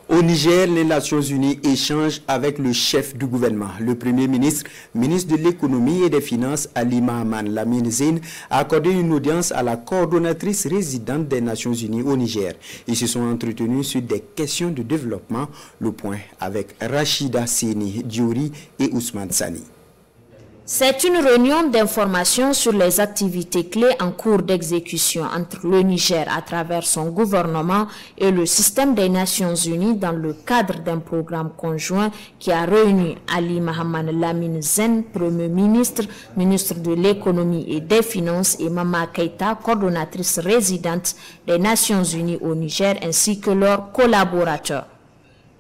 Au Niger, les Nations Unies échangent avec le chef du gouvernement. Le Premier ministre, ministre de l'Économie et des Finances, Ali Mahaman Lamine Zeine, a accordé une audience à la coordonnatrice résidente des Nations Unies au Niger. Ils se sont entretenus sur des questions de développement. Le point avec Rachida Seni Diouri et Ousmane Sani. C'est une réunion d'information sur les activités clés en cours d'exécution entre le Niger à travers son gouvernement et le système des Nations Unies dans le cadre d'un programme conjoint qui a réuni Ali Mahaman Lamine Zeine, Premier ministre, ministre de l'Économie et des Finances, et Mama Keïta, coordonnatrice résidente des Nations Unies au Niger, ainsi que leurs collaborateurs.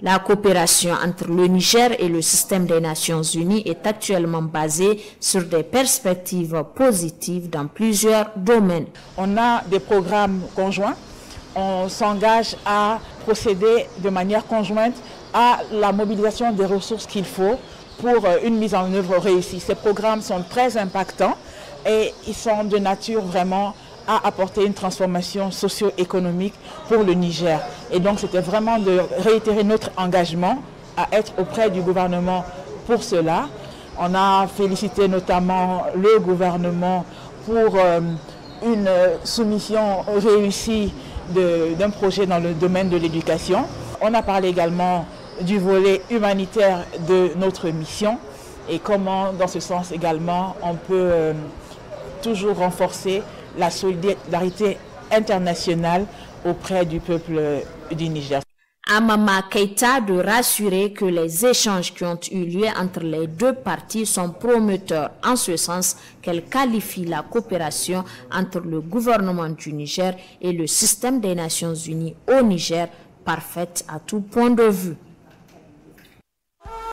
La coopération entre le Niger et le système des Nations Unies est actuellement basée sur des perspectives positives dans plusieurs domaines. On a des programmes conjoints, on s'engage à procéder de manière conjointe à la mobilisation des ressources qu'il faut pour une mise en œuvre réussie. Ces programmes sont très impactants et ils sont de nature vraiment à apporter une transformation socio-économique pour le Niger. Et donc c'était vraiment de réitérer notre engagement à être auprès du gouvernement pour cela. On a félicité notamment le gouvernement pour une soumission réussie d'un projet dans le domaine de l'éducation. On a parlé également du volet humanitaire de notre mission et comment dans ce sens également on peut toujours renforcer la solidarité internationale auprès du peuple du Niger. À Mama Keïta de rassurer que les échanges qui ont eu lieu entre les deux parties sont prometteurs, en ce sens qu'elle qualifie la coopération entre le gouvernement du Niger et le système des Nations Unies au Niger parfaite à tout point de vue.